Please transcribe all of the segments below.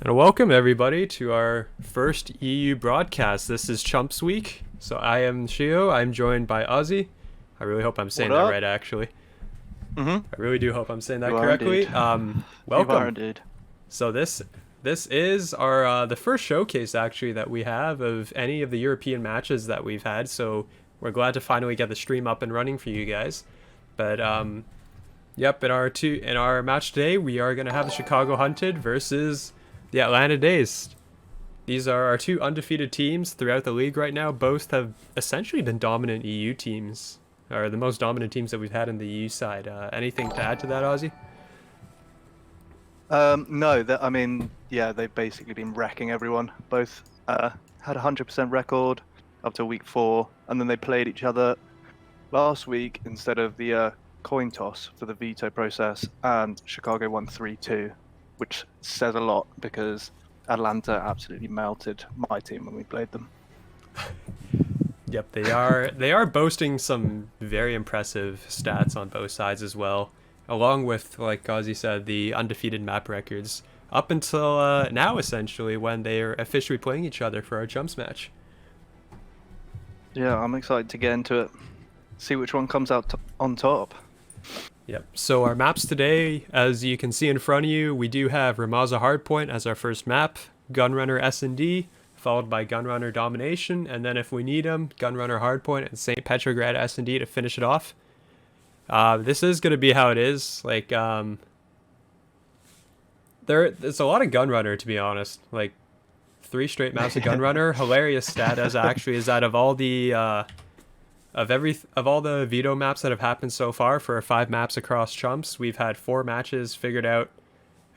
And welcome everybody to our first EU broadcast. This is Chumps week. So I am Shio. I'm joined by Ozzy. I really hope I'm saying that right, actually. I really do hope I'm saying that correctly. Welcome. You are indeed. So this is our the first showcase actually that we have of any of the European matches that we've had. So we're glad to finally get the stream up and running for you guys. But yep, in our match today, we are going to have the Chicago Hunted versus the Atlanta Dazed. These are our two undefeated teams throughout the league right now. Both have essentially been dominant EU teams, or the most dominant teams that we've had in the EU side. Anything to add to that, Ozzy? No, I mean, yeah, they've basically been wrecking everyone. Both had a 100% record up to week 4, and then they played each other last week instead of the coin toss for the veto process, and Chicago won 3-2, which says a lot because Atlanta absolutely melted my team when we played them. Yep, they are boasting some very impressive stats on both sides as well, along with, like Ozzy said, the undefeated map records up until now, essentially, when they are officially playing each other for our Chumps match. Yeah, I'm excited to get into it. See which one comes out on top. Yep. So our maps today, as you can see in front of you, we do have Ramaza Hardpoint as our first map, Gunrunner S&D, followed by Gunrunner Domination, and then if we need them, Gunrunner Hardpoint and St. Petrograd S&D to finish it off. This is going to be how it is. Like, there's a lot of Gunrunner, to be honest. Like, 3 straight maps of Gunrunner. Hilarious stat as actually is that of all the of all the veto maps that have happened so far for 5 maps across Chumps, we've had 4 matches figured out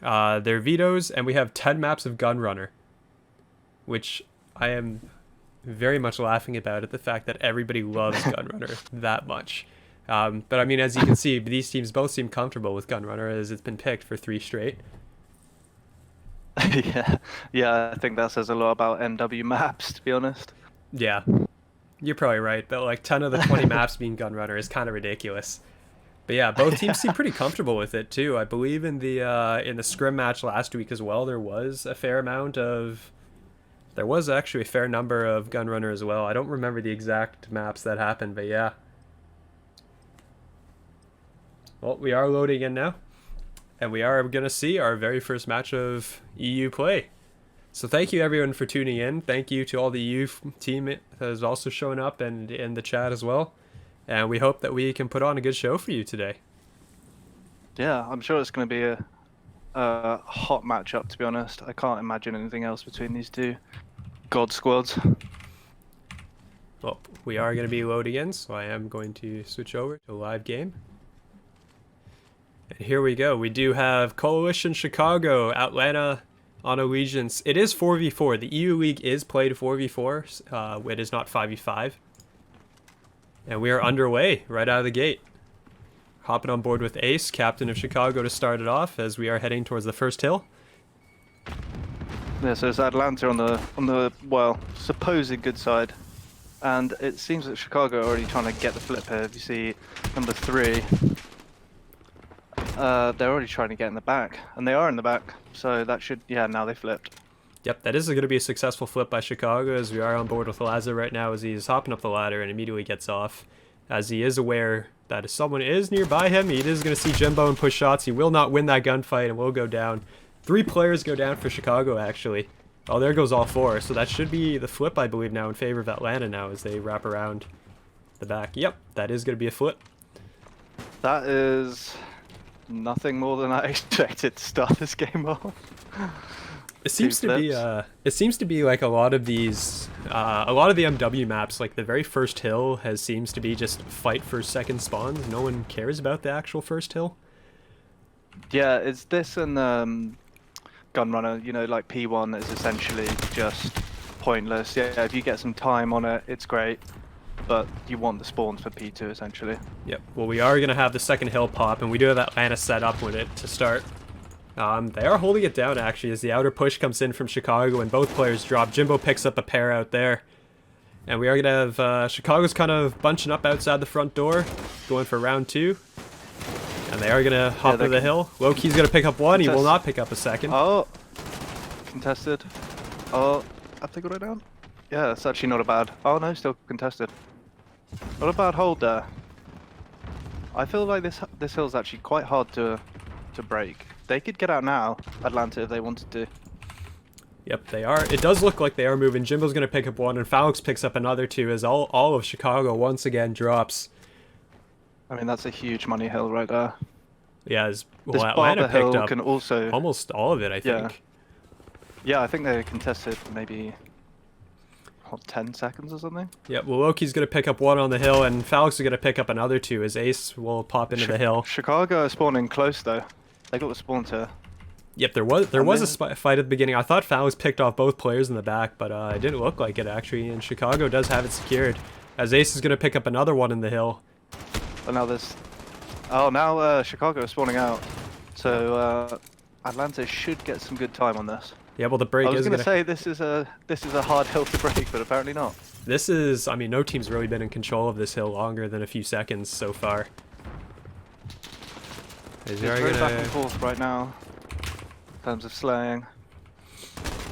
their vetoes, and we have 10 maps of Gunrunner, which I am very much laughing about the fact that everybody loves Gunrunner that much. But I mean, as you can see, these teams both seem comfortable with Gunrunner as it's been picked for 3 straight. yeah, I think that says a lot about NW maps, to be honest. Yeah. You're probably right, but like 10 of the 20 maps being Gunrunner is kind of ridiculous. But yeah, both teams seem pretty comfortable with it too. I believe in the scrim match last week as well, there was actually a fair number of Gunrunner as well. I don't remember the exact maps that happened, but yeah. Well, we are loading in now, and we are going to see our very first match of EU play. So thank you everyone for tuning in. Thank you to all the EU team that has also shown up and in the chat as well. And we hope that we can put on a good show for you today. Yeah, I'm sure it's going to be a hot matchup, to be honest. I can't imagine anything else between these two God squads. Well, we are going to be loading in, so I am going to switch over to a live game. And here we go. We do have Coalition Chicago, Atlanta on Allegiance. It is 4v4. The EU League is played 4v4. It is not 5v5. And we are underway right out of the gate. Hopping on board with Ace, captain of Chicago, to start it off as we are heading towards the first hill. Yeah, so it's Atlanta on the well, supposed good side. And it seems that Chicago are already trying to get the flip here. If you see number 3, they're already trying to get in the back, and they are in the back, so that should, yeah, now they flipped. Yep, that is going to be a successful flip by Chicago, as we are on board with Laza right now as he's hopping up the ladder and immediately gets off, as he is aware that if someone is nearby him, he is going to see Jimbo and push shots. He will not win that gunfight and will go down. 3 players go down for Chicago, actually. Oh, there goes all 4, so that should be the flip, I believe, now in favor of Atlanta now as they wrap around the back. Yep, that is going to be a flip. That is nothing more than I expected to start this game off. It seems to be like a lot of these, a lot of the MW maps, like the very first hill seems to be just fight for second spawns. No one cares about the actual first hill. Yeah, it's this and Gunrunner, you know, like P1 is essentially just pointless. Yeah, if you get some time on it, it's great. But you want the spawns for P2 essentially. Yep. Well, we are going to have the second hill pop, and we do have Atlanta set up with it to start. They are holding it down actually as the outer push comes in from Chicago and both players drop. Jimbo picks up a pair out there. And we are going to have Chicago's kind of bunching up outside the front door, going for round 2. And they are going to hop to the hill. Loki's going to pick up one. He will not pick up a second. Oh, contested. Oh, have they got it down? Yeah, it's actually not a bad. Oh no, still contested. Not a bad hold there. I feel like this hill's actually quite hard to break. They could get out now, Atlanta, if they wanted to. Yep, they are. It does look like they are moving. Jimbo's going to pick up one, and Falx picks up another two as all of Chicago once again drops. I mean, that's a huge money hill right there. Yeah, This Atlanta Barber picked hill up can also... almost all of it, I think. Yeah, I think they contested maybe 10 seconds or something. Yep, well, Loki's going to pick up one on the hill, and Falx is going to pick up another two as Ace will pop into the hill. Chicago are spawning close, though. They got the spawn to... Yep, there was a fight at the beginning. I thought Falx picked off both players in the back, but it didn't look like it, actually, and Chicago does have it secured. As Ace is going to pick up another one in the hill. But now there's... Oh, now Chicago is spawning out. So Atlanta should get some good time on this. Yeah, well, the break is going to say this is a hard hill to break, but apparently not. This is, I mean, no team's really been in control of this hill longer than a few seconds so far. It's very back and forth right now in terms of slaying.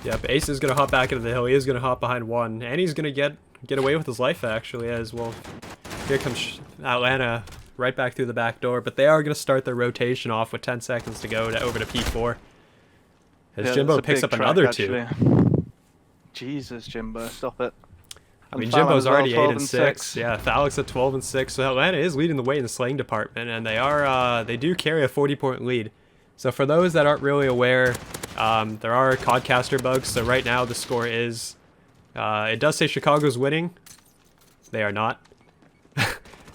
Yep, Ace is going to hop back into the hill. He is going to hop behind one, and he's going to get away with his life, actually, as well. Here comes Atlanta right back through the back door, but they are going to start their rotation off with 10 seconds to go over to P4. As Jimbo picks up another two. Jesus, Jimbo, stop it. I mean, Jimbo's already 8 and 6. Yeah, Falx at 12 and 6. So Atlanta is leading the way in the slaying department, and they do carry a 40-point lead. So for those that aren't really aware, there are Codcaster bugs. So right now the score is, it does say Chicago's winning. They are not.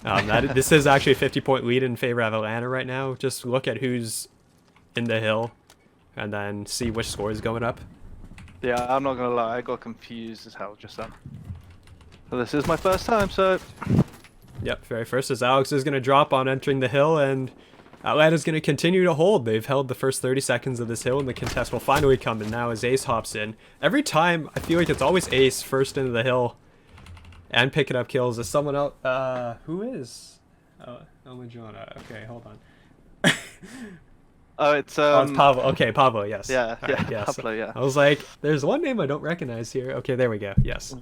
This is actually a 50-point lead in favor of Atlanta right now. Just look at who's in the hill, and then see which score is going up. Yeah, I'm not gonna lie, I got confused as hell just then. Well, this is my first time, so... Yep, very first as Alex is gonna drop on entering the hill, and Atlanta's gonna continue to hold. They've held the first 30 seconds of this hill, and the contest will finally come, and now as Ace hops in. Every time, I feel like it's always Ace first into the hill, and picking up kills. As someone else, who is? Oh, Majona. Okay, hold on. Oh, it's it's Pablo. Okay, Pablo. Yes. Yeah, right, yeah, yes. Pablo. Yeah. I was like, there's one name I don't recognize here. Okay, there we go. Yes.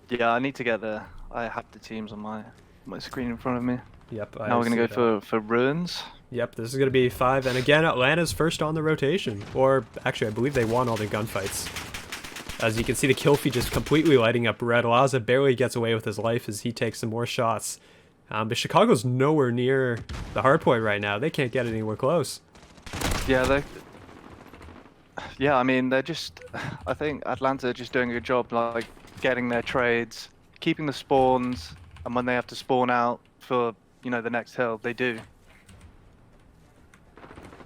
Yeah, I need to get the. I have the teams on my screen in front of me. Yep. Now we're gonna go for ruins. Yep. This is gonna be 5, and again, Atlanta's first on the rotation. Or actually, I believe they won all their gunfights. As you can see, the kill feed just completely lighting up red. Laza barely gets away with his life as he takes some more shots. But Chicago's nowhere near the hardpoint right now. They can't get anywhere close. Yeah, I mean, they're just... I think Atlanta are just doing a good job, like, getting their trades, keeping the spawns, and when they have to spawn out for, you know, the next hill, they do.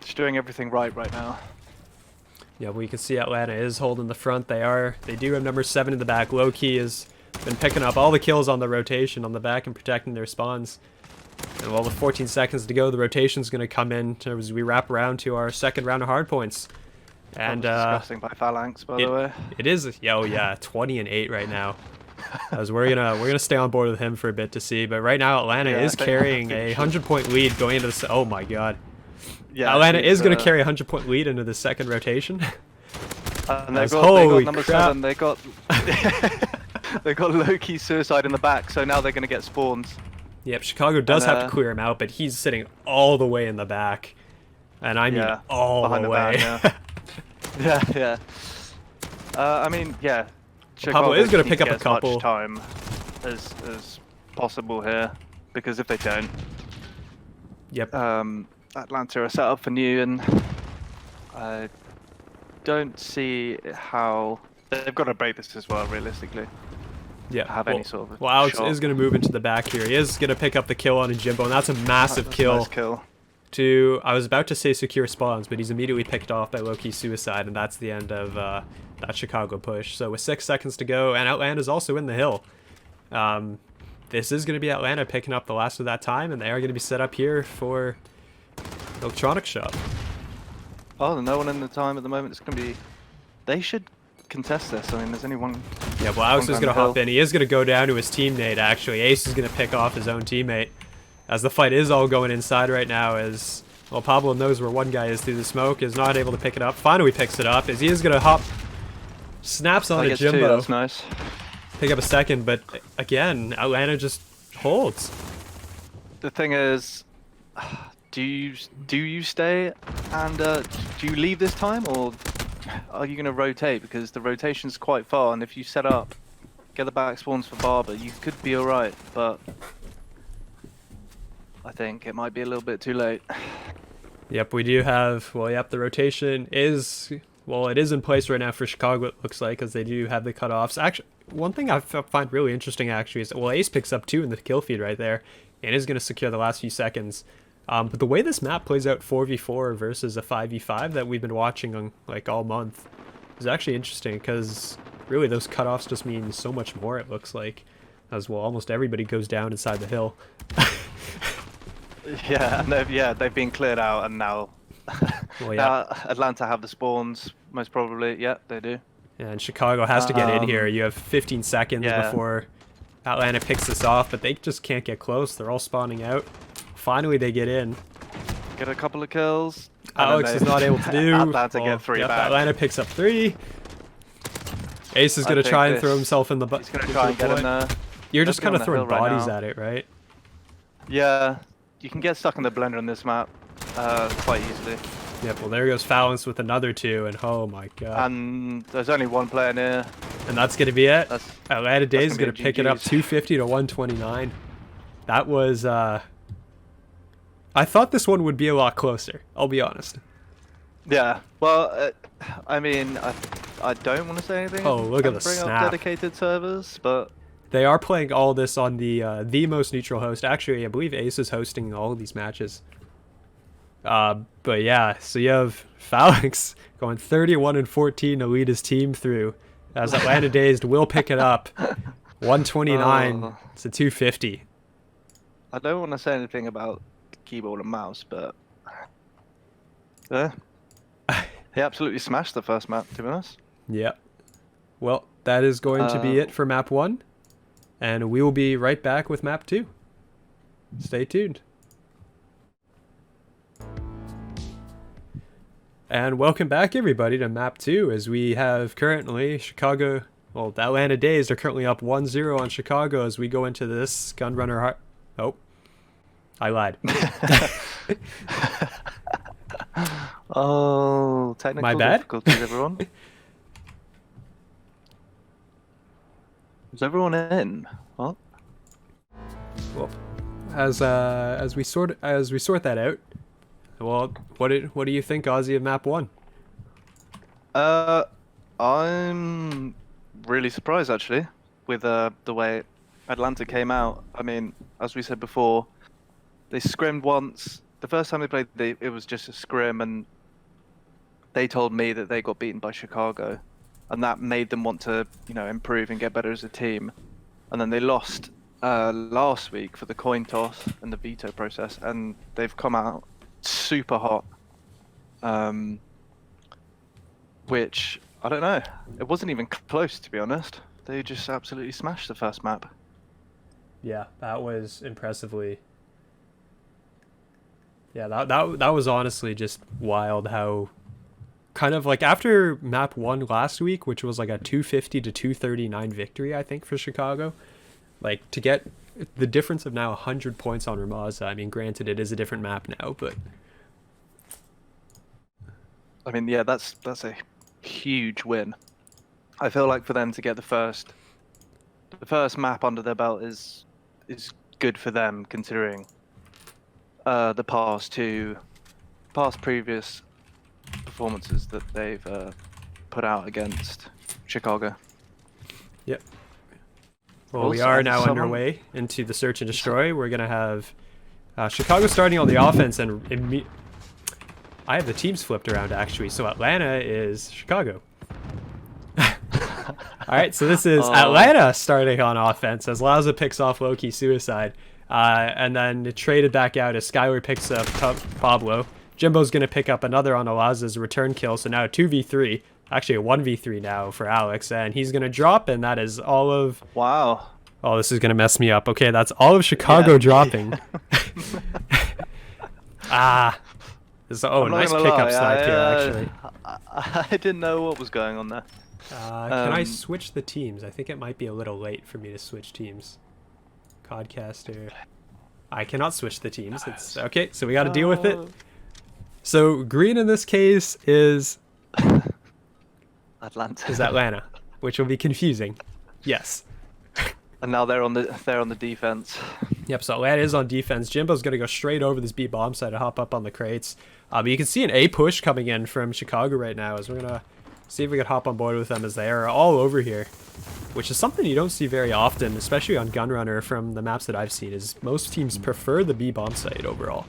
Just doing everything right now. Yeah, well, you can see Atlanta is holding the front. They do have number 7 in the back. Low-key has been picking up all the kills on the rotation on the back and protecting their spawns. And well, with 14 seconds to go, the rotation's going to come in as we wrap around to our second round of hardpoints. And disgusting by Phalanx, by the way. It is, oh yeah, 20 and 8 right now. As we're gonna stay on board with him for a bit to see. But right now, Atlanta is carrying a 100-point lead going into the. Oh my god. Yeah, Atlanta is going to carry a 100-point lead into the second rotation. And they got number 7. They got they got Loki suicide in the back, so now they're going to get spawns. Yep, Chicago does have to clear him out, but he's sitting all the way in the back, and I mean all the way. Yeah. I mean, yeah. Pablo is going to pick up a couple. As much time as possible here, because if they don't, yep. Atlanta are set up for new, and I don't see how they've got to break this as well, realistically. Yeah. Have any sort of. Well, Alex shot. is going to move into the back here. He is going to pick up the kill on a Jimbo, and that's a massive kill. Nice kill. To I was about to say secure spawns, but he's immediately picked off by low-key suicide, and that's the end of that Chicago push. So with 6 seconds to go, and Atlanta's also in the hill. This is going to be Atlanta picking up the last of that time, and they are going to be set up here for electronic shop. Oh, no one in the time at the moment. It's going to be. They should contest this. I mean, there's only one. Yeah, well, Alex is going to hop in. He is going to go down to his teammate, actually. Ace is going to pick off his own teammate. As the fight is all going inside right now, as Well, Pablo knows where one guy is through the smoke, is not able to pick it up. Finally picks it up, as he is going to hop, snaps on a Jimbo. That's nice. Pick up a second, but again, Atlanta just holds. The thing is, do you stay and do you leave this time, or are you going to rotate? Because the rotation's quite far, and if you set up, get the back spawns for Barber, you could be alright, but I think it might be a little bit too late. Yep, we do have, well, yep, the rotation is, well, it is in place right now for Chicago, it looks like, because they do have the cutoffs. Actually, one thing I find really interesting, actually, is, well, Ace picks up 2 in the kill feed right there, and is going to secure the last few seconds. But the way this map plays out 4v4 versus a 5v5 that we've been watching on, like, all month is actually interesting, because really those cutoffs just mean so much more, it looks like, as well. Almost everybody goes down inside the hill. Yeah, and they've been cleared out, and now, Well, yeah. Atlanta have the spawns, most probably. Yeah, they do. And Chicago has to get in here. You have 15 seconds before Atlanta picks this off, but they just can't get close. They're all spawning out. Finally, they get in. Get a couple of kills. Alex is not able to do. Atlanta get 3 back. Atlanta picks up 3. Ace is going to try and throw himself in the butt. He's going to try and get in there. You're just kind of throwing bodies at it, right? Yeah, you can get stuck in the blender on this map quite easily. Yep, well there goes Fallons with another 2, and oh my god. And there's only one player near. And that's going to be it. Atlanta Dazed is going to pick it up 250 to 129. That was, I thought this one would be a lot closer, I'll be honest. Yeah, well, I mean, I don't want to say anything. Oh, look at the bring snap. up dedicated servers, but they are playing all this on the most neutral host. Actually, I believe Ace is hosting all of these matches. But yeah, so you have Phalanx going 31-14 to lead his team through, as Atlanta Dazed will pick it up 129 to 250. I don't want to say anything about keyboard and mouse, but he absolutely smashed the first map, to be honest. Yep. Well, that is going to be it for map 1, and we will be right back with map 2. Stay tuned. And welcome back, everybody, to map 2, as we have currently Chicago, well, the Atlanta Dazed are currently up 1-0 on Chicago as we go into this Gunrunner Oh, I lied. Oh, technical My bad? difficulties, everyone. Is everyone in? What? Well, as we sort that out, well, what do you think, Ozzy, of map 1? I'm really surprised actually with the way Atlanta came out. I mean, as we said before, they scrimmed once. The first time they played, it was just a scrim, and they told me that they got beaten by Chicago, and that made them want to, improve and get better as a team. And then they lost last week for the coin toss and the veto process, and they've come out super hot. Which, I don't know, it wasn't even close, to be honest. They just absolutely smashed the first map. Yeah, that was impressively. Yeah, that was honestly just wild how kind of like after map 1 last week, which was like a 250 to 239 victory, I think, for Chicago, like to get the difference of now 100 points on Ramaza. I mean, granted, it is a different map now, but I mean, yeah, that's a huge win. I feel like for them to get the first map under their belt is good for them, considering the past previous performances that they've put out against Chicago. Yep. Well, we are now underway into the search and destroy. We're gonna have Chicago starting on the offense, and I have the teams flipped around actually. So Atlanta is Chicago. All right, so this is Atlanta starting on offense as Laza picks off Loki Suicide, and then traded back out as Skylar picks up Pablo. Jimbo's going to pick up another on Alaza's return kill, so now 2v3, actually a 1v3 now for Alex, and he's going to drop, and that is all of... Wow. Oh, this is going to mess me up. Okay, that's all of Chicago dropping. Oh, I'm not nice gonna pickup lie, snipe here, actually. I didn't know what was going on there. Can I switch the teams? I think it might be a little late for me to switch teams. Codcaster. I cannot switch the teams. It's okay, so we got to deal with it. So green in this case is Atlanta, which will be confusing. Yes. and now they're on the defense. Yep, so Atlanta is on defense. Jimbo's going to go straight over this B bomb site and hop up on the crates. But you can see an A push coming in from Chicago right now as we're going to see if we can hop on board with them as they are all over here, which is something you don't see very often, especially on Gunrunner from the maps that I've seen, is most teams prefer the B bomb site overall.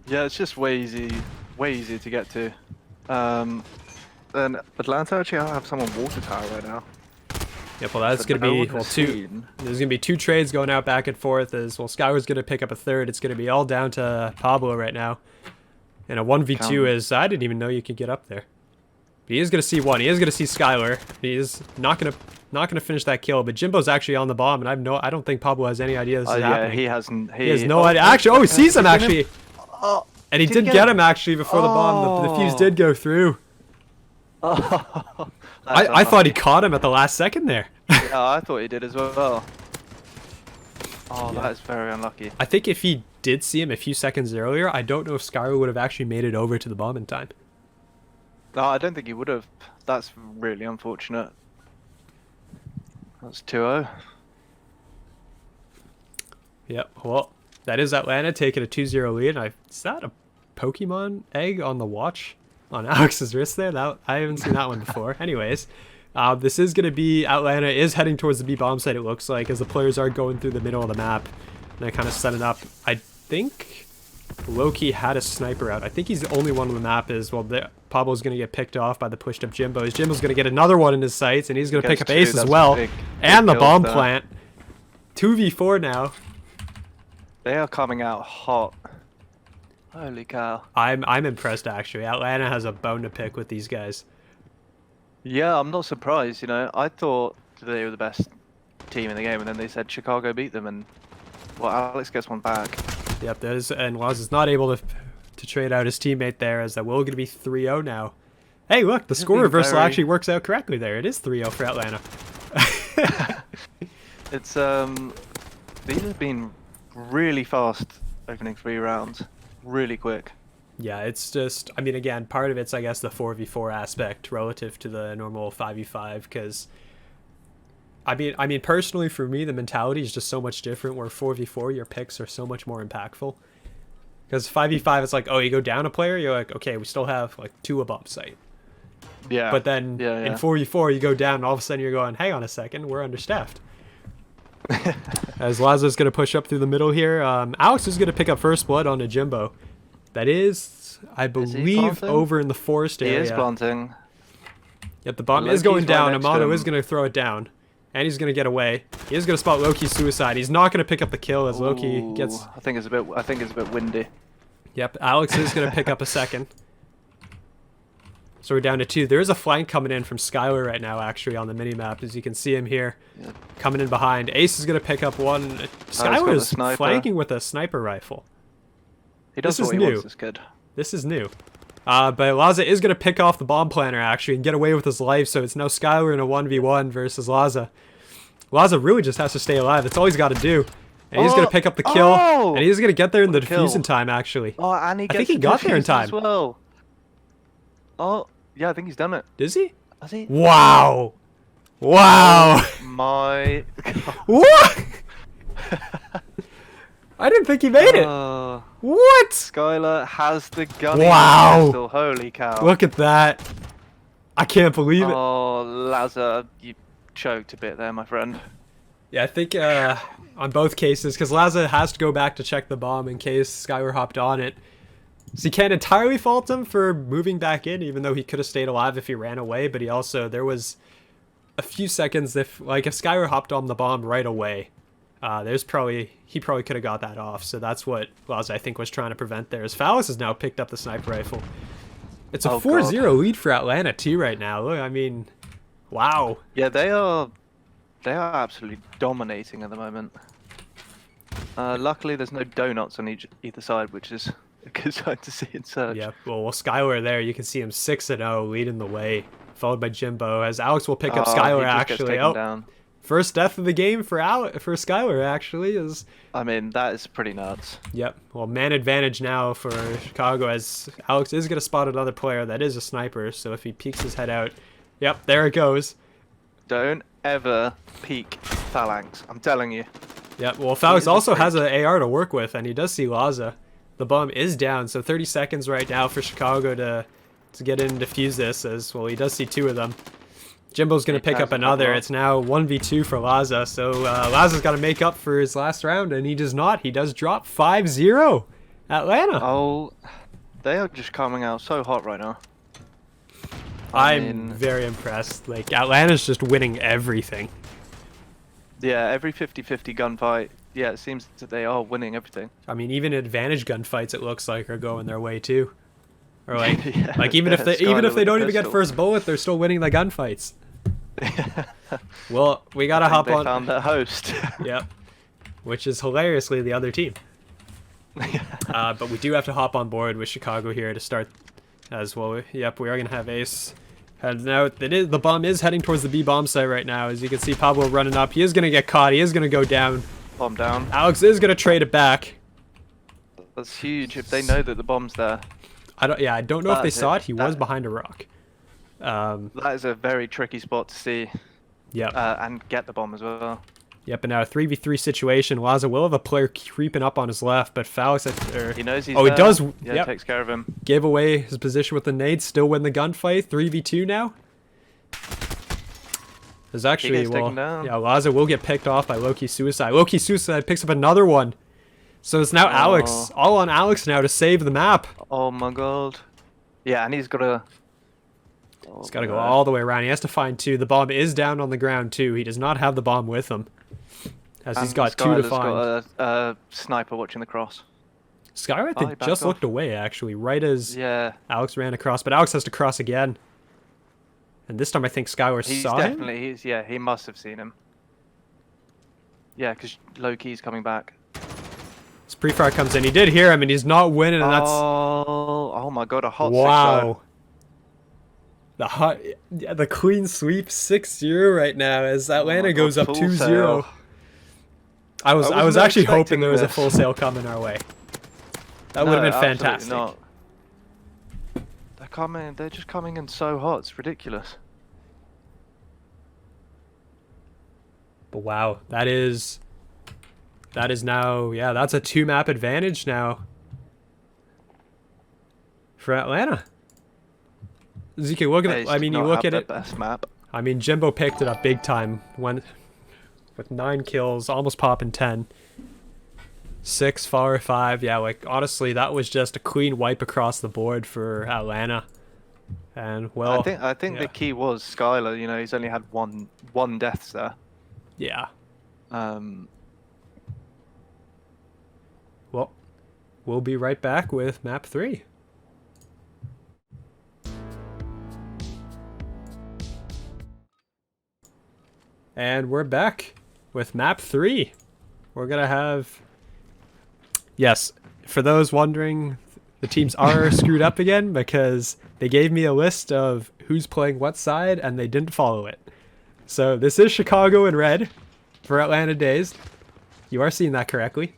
Yeah, it's just way easy to get to. And Atlanta actually have someone water tower right now. Yep, well that's going to be, well, there's going to be 2 trades going out back and forth as, well, Skyward's going to pick up a third. It's going to be all down to Pablo right now. And a 1v2 is, I didn't even know you could get up there. But he is going to see one. He is going to see Skylar. He is not going to finish that kill, but Jimbo's actually on the bomb, and I don't think Pablo has any idea this is happening. He hasn't. He has no idea. Actually, he sees him actually. And he did get him actually before the bomb. The fuse did go through. I thought he caught him at the last second there. Yeah, I thought he did as well. Oh, yeah. That is very unlucky. I think if he did see him a few seconds earlier, I don't know if Skylar would have actually made it over to the bomb in time. No, I don't think he would have. That's really unfortunate. That's 2-0. Yep, well, that is Atlanta taking a 2-0 lead. Is that a Pokemon egg on the watch on Alex's wrist there? I haven't seen that one before. Anyways, this is going to be, Atlanta is heading towards the B bomb site, it looks like, as the players are going through the middle of the map. And they're kind of setting up. I think Loki had a sniper out. I think he's the only one on the map is, well, Pablo's going to get picked off by the pushed up Jimbo. Jimbo's going to get another one in his sights, and he's going to pick up Ace as well. And the bomb plant. 2v4 now. They are coming out hot. Holy cow. I'm impressed, actually. Atlanta has a bone to pick with these guys. Yeah, I'm not surprised, you know. I thought they were the best team in the game, and then they said Chicago beat them, and, well, Alex gets one back. Yep, and Laz is not able to trade out his teammate there, as that will going to be 3-0 now. Hey, look, the score reversal actually works out correctly there. It is 3-0 for Atlanta. It's, these have been really fast opening 3 rounds. Really quick. Yeah, it's just, I mean, again, part of it's, I guess, the 4v4 aspect relative to the normal 5v5, because I mean, personally, for me, the mentality is just so much different, where 4v4, your picks are so much more impactful. Because 5v5, it's like, oh, you go down a player, you're like, okay, we still have, like, 2 above site. Yeah. But then in 4v4, you go down, and all of a sudden you're going, hang on a second, we're understaffed. As Lazo's going to push up through the middle here. Alex is going to pick up first blood on a Jimbo. That is, I believe, over in the forest area. He is planting. Yep, the bomb is going down. Amano is going to throw it down. And he's going to get away. He is going to spot Loki's suicide. He's not going to pick up the kill as Loki gets... I think it's a bit windy. Yep, Alex is going to pick up a second. So we're down to 2. There is a flank coming in from Skylar right now, actually, on the minimap, as you can see him here. Yeah. Coming in behind. Ace is going to pick up one. Skylar is flanking with a sniper rifle. He does what he wants, it's good. This is new. But Laza is going to pick off the bomb planter, actually, and get away with his life, so it's now Skylar in a 1v1 versus Laza. Laza really just has to stay alive. That's all he's got to do. And he's going to pick up the kill. And he's going to get there in the defuse in time, actually. Oh, and he gets I think he got there in time. As well. Oh, yeah, I think he's done it. Does he? Has he? Wow. Wow. Oh my God. What? I didn't think he made it. What? Skylar has the gun. Wow. Pistol. Holy cow. Look at that. I can't believe it. Oh, Laza, you choked a bit there, my friend. Yeah, I think on both cases, because Laza has to go back to check the bomb in case Skylar hopped on it. So you can't entirely fault him for moving back in, even though he could have stayed alive if he ran away. But he also, there was a few seconds if Skylar hopped on the bomb right away, he probably could have got that off. So that's what Laza, I think, was trying to prevent there. As Phallus has now picked up the sniper rifle. It's a 4-0 lead for Atlanta too right now. Look, I mean, wow. Yeah, they are absolutely dominating at the moment. Luckily, there's no donuts on either side, which is good sign to see in Search. Yeah, well, Skylar there, you can see him 6-0, leading the way, followed by Jimbo, as Alex will pick up Skylar, he just gets actually. taken down. First death of the game for Skylar, actually, is... I mean, that is pretty nuts. Yep, well, man advantage now for Chicago, as Alex is going to spot another player that is a sniper, so if he peeks his head out... Yep, there it goes. Don't ever peek Phalanx, I'm telling you. Yep, well, Phalanx also has an AR to work with, and he does see Laza. The bomb is down, so 30 seconds right now for Chicago to get in and defuse this, as, well, he does see 2 of them. Jimbo's going to pick up another. It's now 1v2 for Laza, so Laza's got to make up for his last round, and he does not. He does drop 5-0. Atlanta. Oh, they are just coming out so hot right now. I'm very impressed. Like, Atlanta's just winning everything. Yeah, every 50-50 gunfight, yeah, it seems that they are winning everything. I mean, even advantage gunfights, it looks like, are going their way too. Or like, Yeah, like even if they don't even get pistol. first bullet, they're still winning the gunfights. Well, we gotta hop They on. found their host. Yep, which is hilariously the other team. But we do have to hop on board with Chicago here to start as well. Yep, we are gonna have Ace. And now the bomb is heading towards the B bomb site right now. As you can see, Pablo running up. He is gonna get caught. He is gonna go down. Bomb down. Alex is gonna trade it back. That's huge if they know that the bomb's there. I don't know if they That's saw it. it. He was behind a rock. That is a very tricky spot to see. Yep. And get the bomb as well. Yep, and now a 3v3 situation. Laza will have a player creeping up on his left, but Phalanx... He knows he's oh, he there. does. Yeah, Yep. takes care of him. Gave away his position with the nade. Still win the gunfight. 3v2 now. There's actually... gets taken down. Yeah, Laza will get picked off by Loki Suicide. Loki Suicide picks up another one. So it's now Alex. All on Alex now to save the map. Oh my god. Yeah, and he's got to... He's got to go all the way around. He has to find 2. The bomb is down on the ground too. He does not have the bomb with him. As he's got 2 to find. Got a sniper watching the cross. Skylar, I he think, backed just off. looked away, actually, right as Yeah. Alex ran across. But Alex has to cross again. And this time I think Skylar He's saw him. definitely... he must have seen him. Yeah, because low-key's coming back. His pre-fire comes in. He did hear him, and he's not winning, and that's... Oh my god, a hot 6-0. Wow. The clean sweep 6-0 right now as Atlanta God, goes up full 2-0. sail. I was was actually not hoping there was a expecting full this. sail coming our way. That would have been absolutely fantastic. not. They're just coming in so hot, it's ridiculous. But wow, that is now, yeah, that's a 2-map advantage now for Atlanta. ZK, look at it. I mean, you look at it. Best map. I mean, Jimbo picked it up big time with 9 kills, almost popping 10. 6, 4, 5. Yeah, like, honestly, that was just a clean wipe across the board for Atlanta. And, well... I think yeah. the key was Skylar, you know, he's only had one death there. Yeah. Um, Well, we'll be right back with map 3. And we're back with map 3. We're going to have... Yes, for those wondering, the teams are screwed up again because they gave me a list of who's playing what side and they didn't follow it. So this is Chicago in red for Atlanta Dazed. You are seeing that correctly.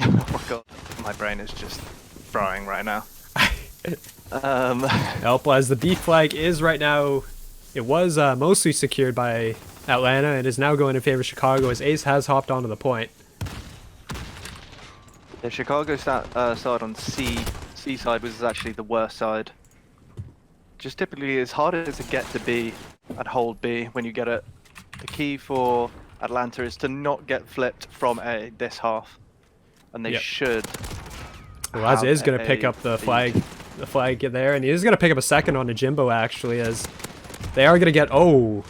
oh my god, my brain is just frying right now. Help, as the B flag is right now, it was mostly secured by Atlanta and is now going in favor of Chicago as Ace has hopped onto the point. The Chicago side on C side was actually the worst side. Just typically as hard as to get to B and hold B when you get it. The key for Atlanta is to not get flipped from A this half. And they Yep. should. Well, Az is going to have pick a up the lead. flag there, and he is going to pick up a second on a Jimbo actually, as they are going to get, oh,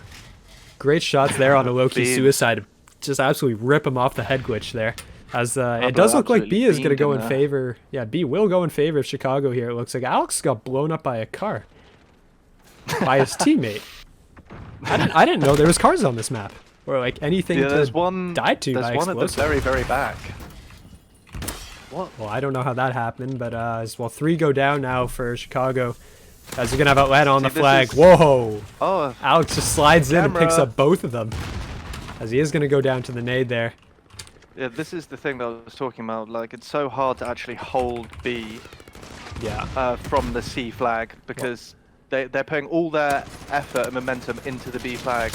great shots there on a low-key Beam. suicide. Just absolutely rip him off the head glitch there. As it Pablo does look like B absolutely is going to go in beamed him there. favor. Yeah, B will go in favor of Chicago here. It looks like Alex got blown up by a car by his teammate. I didn't know there was cars on this map or like anything Yeah, to there's one. die to There's by one at the explosive. very back. What? Well, I don't know how that happened, but well, 3 go down now for Chicago. As you're gonna have Atlanta on the flag. Whoa! Oh, Alex just slides in and picks camera. up both of them. As he is gonna go down to the nade there. Yeah, this is the thing that I was talking about. Like, it's so hard to actually hold B Yeah. from the C flag because they're putting all their effort and momentum into the B flag.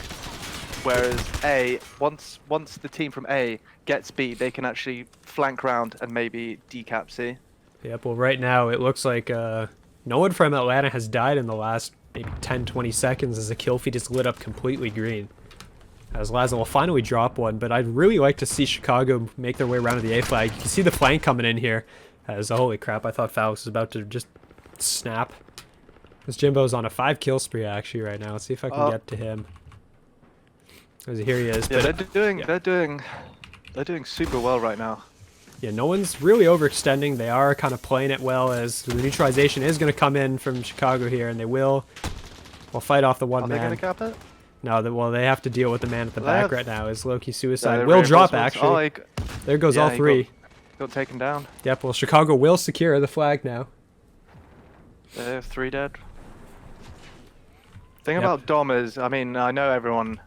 Whereas A, once the team from A gets B, they can actually flank round and maybe decap C. Yep. Well, right now it looks like no one from Atlanta has died in the last maybe 10-20 seconds as the kill feed is lit up completely green. As Laza will finally drop one, but I'd really like to see Chicago make their way around to the A flag. You can see the flank coming in here. As holy crap, I thought Falix was about to just snap. This Jimbo's on a 5 kill spree actually right now. Let's see if I can get to him. As here he is. Yeah, but, they're doing super well right now. Yeah, no one's really overextending. They are kind of playing it well as the neutralization is going to come in from Chicago here, and they will fight off the one man. Are they going to cap it? No, well, they have to deal with the man at the back right now. Is low-key suicide. Yeah, Will drop, reinforcements. actually. There goes all 3. Got taken down. Yep, well, Chicago will secure the flag now. They have 3 dead. Thing about Dom is, I mean, I know everyone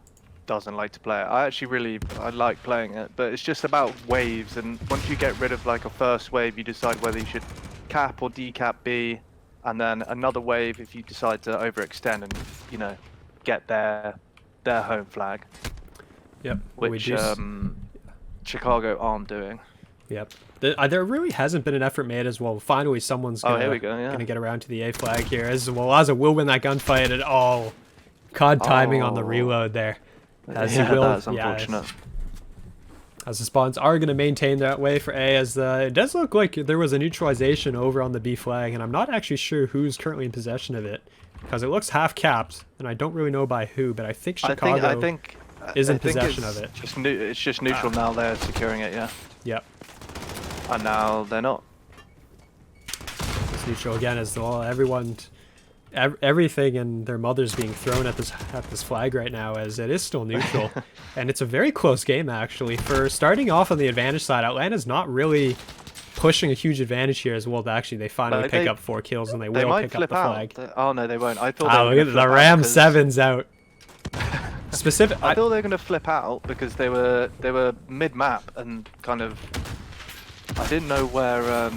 doesn't like to play it. I like playing it, but it's just about waves, and once you get rid of like a first wave, you decide whether you should cap or decap B, and then another wave if you decide to overextend and, you know, get their home flag. Yep. Which Chicago aren't doing. Yep. There really hasn't been an effort made as well. Finally, someone's gonna get around to the A flag here. As well, Laza will win that gunfight at all. COD timing on the reload there. As he will, that's unfortunate. As the spawns are going to maintain that way for A, as it does look like there was a neutralization over on the B flag, and I'm not actually sure who's currently in possession of it, because it looks half capped, and I don't really know by who, but I think Chicago is in possession of it. It's just neutral now. They're securing it, yeah. Yep. And now they're not. It's neutral again, as well. Everything and their mothers being thrown at this flag right now, as it is still neutral. And it's a very close game actually. For starting off on the advantage side, Atlanta's not really pushing a huge advantage here as well. Actually, they finally pick up 4 kills, and they will pick up the flag. Oh no, they won't. I thought look at the Ram 7's out. Specific. I thought they were going to flip out because they were mid map and kind of. I didn't know where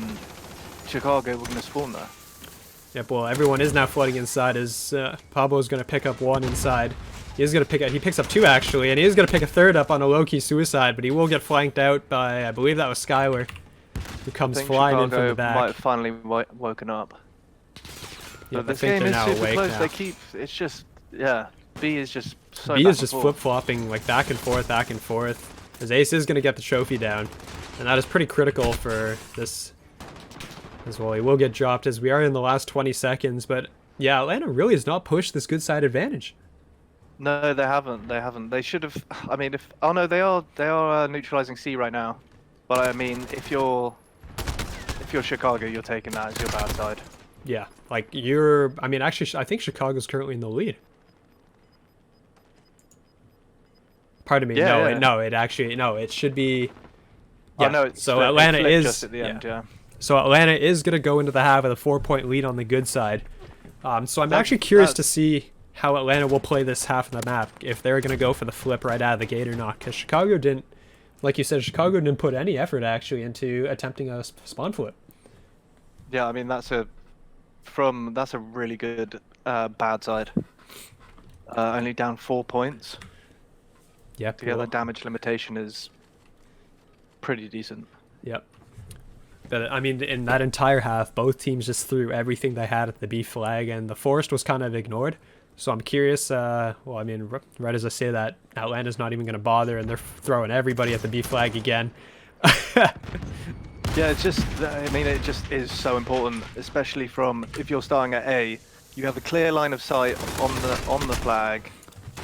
Chicago were going to spawn there. Yep, well, everyone is now flooding inside as Pablo's going to pick up 1 inside. He picks up 2 actually, and he is going to pick a 3rd up on a low-key suicide, but he will get flanked out by, I believe that was Skylar, who comes flying in from the back. Might have finally woken up. Yeah, but this game is super close. Now. It's just, yeah, B is just so B is just flip-flopping, like back and forth, as Ace is going to get the trophy down, and that is pretty critical for this as well. He will get dropped as we are in the last 20 seconds, but yeah, Atlanta really has not pushed this good side advantage. No, they haven't. They should have. I mean, oh no, they are neutralizing C right now. But I mean, if you're Chicago, you're taking that as your bad side. Yeah, like I mean, actually, I think Chicago's currently in the lead. Pardon me. No, it should be. Yeah. Oh, no, so Atlanta is just at the end. Yeah. So Atlanta is going to go into the half with a 4-point lead on the good side. So I'm actually curious to see how Atlanta will play this half of the map, if they're going to go for the flip right out of the gate or not. Because Chicago didn't, like you said, Chicago didn't put any effort actually into attempting a spawn flip. Yeah, I mean that's a really good bad side. Only down 4 points. Yep. To get the damage limitation is pretty decent. Yep. But I mean, in that entire half, both teams just threw everything they had at the B flag, and the forest was kind of ignored. So I'm curious. Well, I mean, right as I say that, Atlanta's not even going to bother, and they're throwing everybody at the B flag again. Yeah, it's just. I mean, it just is so important, especially from if you're starting at A, you have a clear line of sight on the flag,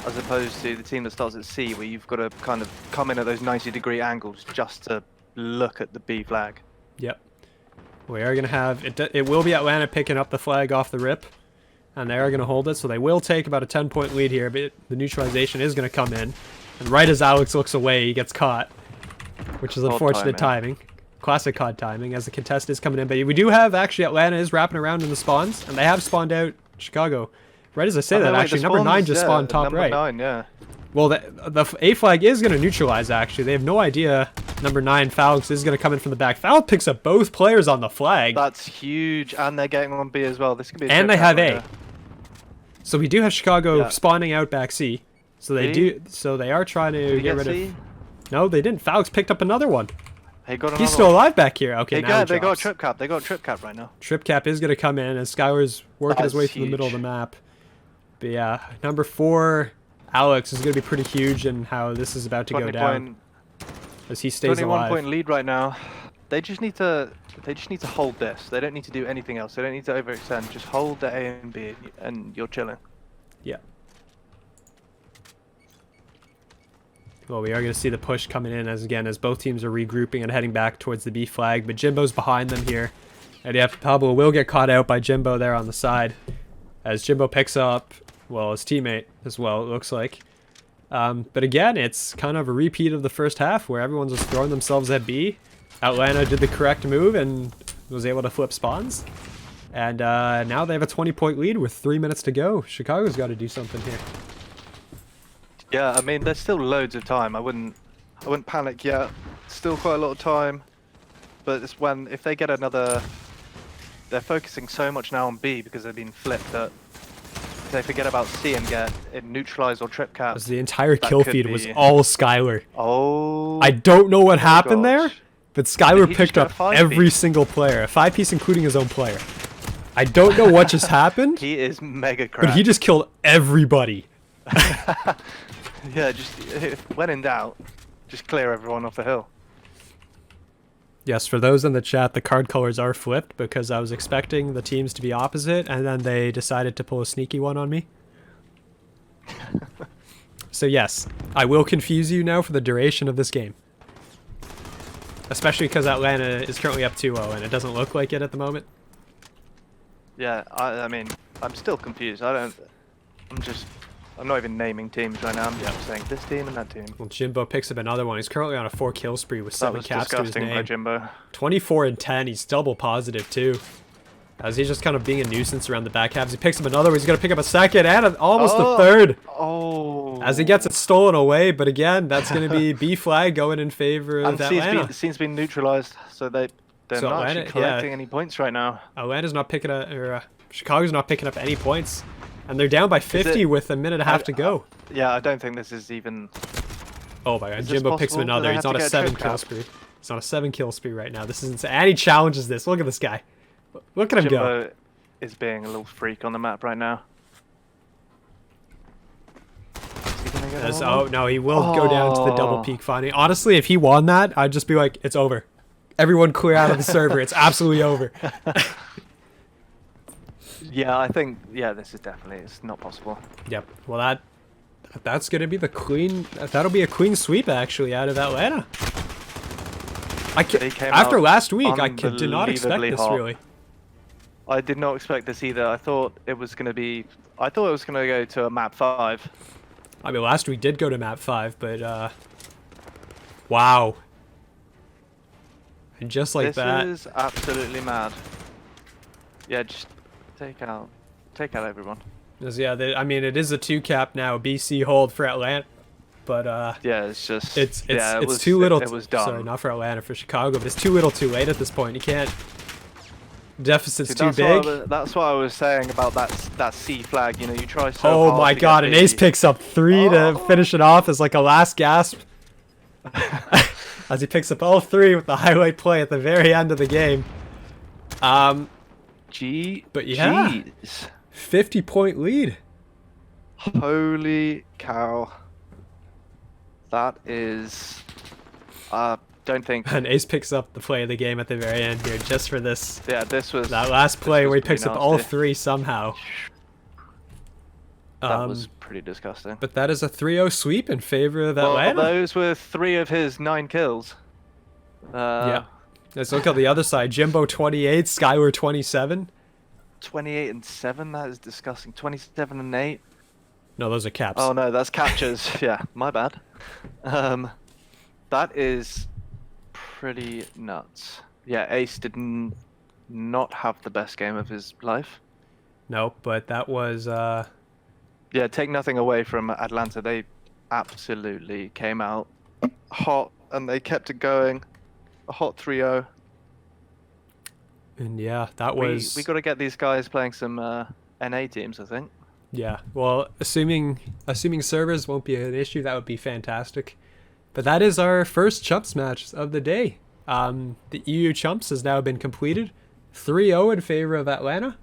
as opposed to the team that starts at C, where you've got to kind of come in at those 90-degree angles just to look at the B flag. Yep. We are going to have... It will be Atlanta picking up the flag off the rip. And they are going to hold it. So they will take about a 10-point lead here. But the neutralization is going to come in. And right as Alex looks away, he gets caught. Which is unfortunate timing. Classic COD timing as the contest is coming in. But we do have, actually, Atlanta is wrapping around in the spawns. And they have spawned out Chicago. Right as I say that, actually, number 9 just spawned top number right. 9, yeah. Well, the A flag is going to neutralize, actually. They have no idea number 9, Falx, is going to come in from the back. Falx picks up both players on the flag. That's huge. And they're getting on B as well. This could be a and they trip have right A. there. So we do have Chicago Yeah. spawning out back C. So they B? they are trying Did to he get rid C? of... No, they didn't. Falx picked up another one. He got He's still alive back here. Okay, now he they got a drops. trip cap. They got a trip cap right now. Trip cap is going to come in as Skylar's working his That's way through the middle of the huge. map. But yeah, number 4, Alex, is going to be pretty huge in how this is about to go down as he stays 21 alive. point lead right now. They just need to hold this. They don't need to do anything else. They don't need to overextend. Just hold the A and B and you're chilling. Yeah. Well, we are going to see the push coming in as both teams are regrouping and heading back towards the B flag. But Jimbo's behind them here. And yeah, Pablo will get caught out by Jimbo there on the side. As Jimbo picks up, well, his teammate as well, it looks like. But again, it's kind of a repeat of the first half where everyone's just throwing themselves at B. Atlanta did the correct move and was able to flip spawns. And now they have a 20-point lead with 3 minutes to go. Chicago's got to do something here. Yeah, I mean, there's still loads of time. I wouldn't panic yet. Still quite a lot of time. But it's if they get another... They're focusing so much now on B because they've been flipped that if they forget about C and get it neutralized or trip cap. As the entire that kill could feed be- was all Skylar. Oh. I don't know what happened there, gosh. but Skylar He just picked got a up 5 every piece. single player. A 5-piece including his own player. I don't know what just happened, He is mega crap. but he just killed everybody. Yeah, just when in doubt, just clear everyone off the hill. Yes, for those in the chat, the card colors are flipped because I was expecting the teams to be opposite, and then they decided to pull a sneaky one on me. So yes, I will confuse you now for the duration of this game. Especially because Atlanta is currently up 2-0, and it doesn't look like it at the moment. Yeah, I mean, I'm still confused. I'm not even naming teams right now. I'm just saying this team and that team. Well, Jimbo picks up another one. He's currently on a 4-kill spree with That 7 was caps to his disgusting by name. Jimbo. 24 and 10. He's double positive too. As he's just kind of being a nuisance around the back halves. He picks up another one. He's going to pick up a second and almost a third. Oh. As he gets it stolen away. But again, that's going to be B flag going in favor of And Atlanta. the scene's been neutralized, so they're So not Atlanta- actually collecting any points right now. Atlanta's not picking up, or Chicago's not picking up any points. And they're down by 50 with a minute and a half to go. Yeah, I don't think this is even... Oh my god, Is this Jimbo picks up possible? Do another. they He's have on to a get a trip 7-kill cap? spree. He's on a 7-kill spree right now. This is insane. And he challenges this. Look at this guy. Look at him go. Jimbo is being a little freak on the map right now. Is he gonna get As, another oh one? no, he will go down to the double Oh. peak finding. Honestly, if he won that, I'd just be like, it's over. Everyone clear out of the server. It's absolutely over. Yeah, I think this is definitely it's not possible. Yep. Well, that's gonna be the clean. That'll be a clean sweep actually out of Atlanta. They came After out last week, I did not expect unbelievably this hot. really. I did not expect this either. I thought it was gonna go to a map 5. I mean, last week did go to map 5, but wow. And just like This that, is absolutely mad. Yeah, just take out everyone. yeah. I mean, it is a 2-cap now. BC hold for Atlanta, but Yeah, it's just it's it was, too little. It was dumb. Sorry, not for Atlanta, for Chicago, but it's too little, too late at this point. You can't. Deficit's See, too that's big. That's what I was saying about that C flag. You know, you try so Oh hard my to get god, an B. ace picks up 3 to Oh. finish it off as like a last gasp. As he picks up all 3 with the highlight play at the very end of the game. But yeah. Jeez. 50-point lead. Holy cow. That is... don't think... And Ace picks up the play of the game at the very end here just for this. Yeah, this was... That last play where he pretty picks up all nasty. 3 somehow. That was pretty disgusting. But that is a 3-0 sweep in favor of Well, Atlanta. those were 3 of his 9 kills. Yeah. Let's look at the other side. Jimbo 28, Skyward 27. 28 and 7, that is disgusting. 27 and 8. No, those are caps. Oh no, that's captures. Yeah, my bad. That is pretty nuts. Yeah, Ace did not have the best game of his life. Nope, but that was Yeah, take nothing away from Atlanta. They absolutely came out hot and they kept it going. A hot 3-0. and yeah, that was We got to get these guys playing some NA teams, I think. yeah. Well, assuming servers won't be an issue, that would be fantastic. But that is our first Chumps match of the day. The EU Chumps has now been completed, 3-0 in favor of Atlanta.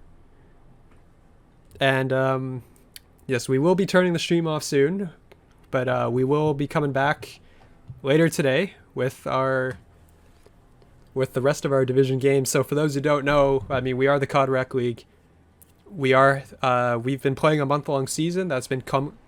And yes, we will be turning the stream off soon, but we will be coming back later today with the rest of our division games. So for those who don't know, I mean, we are the CoD Rec League. We've been playing a month-long season that's been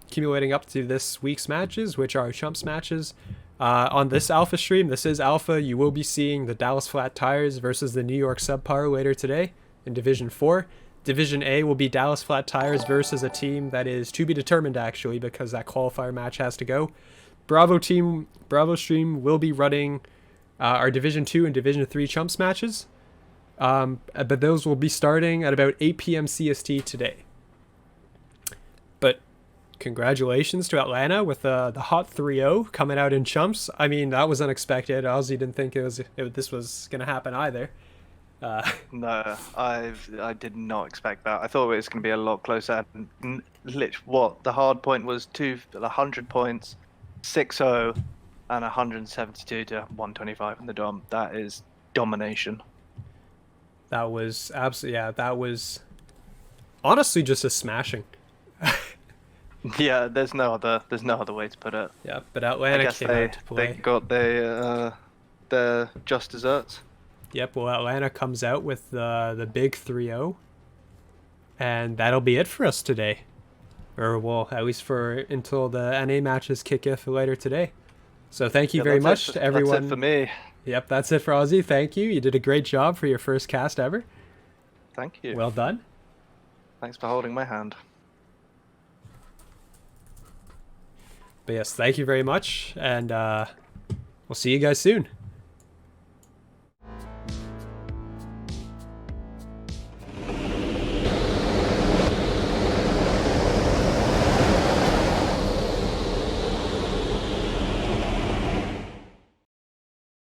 accumulating up to this week's matches, which are Chumps matches. On this Alpha stream, this is Alpha, you will be seeing the Dallas Flat Tires versus the New York Subpar later today in Division 4. Division A will be Dallas Flat Tires versus a team that is to be determined, actually, because that qualifier match has to go. Bravo stream will be running our Division 2 and Division 3 Chumps matches. But those will be starting at about 8 p.m. CST today. But congratulations to Atlanta with the hot 3-0 coming out in Chumps. I mean, that was unexpected. I honestly didn't think this was going to happen either. No, I did not expect that. I thought it was going to be a lot closer. The hard point was 100 points, 6-0, and 172 to 125 in the dom. That is domination. That was absolutely, yeah, that was honestly just a smashing. Yeah, there's no other way to put it. Yeah, but Atlanta came out to play. They got their just desserts. Yep, well, Atlanta comes out with the big 3-0, and that'll be it for us today. Or, well, at least until the NA matches kick off later today. So thank you very much to everyone. That's it for me. Yep, that's it for Ozzy. Thank you. You did a great job for your first cast ever. Thank you. Well done. Thanks for holding my hand. But yes, thank you very much, and we'll see you guys soon.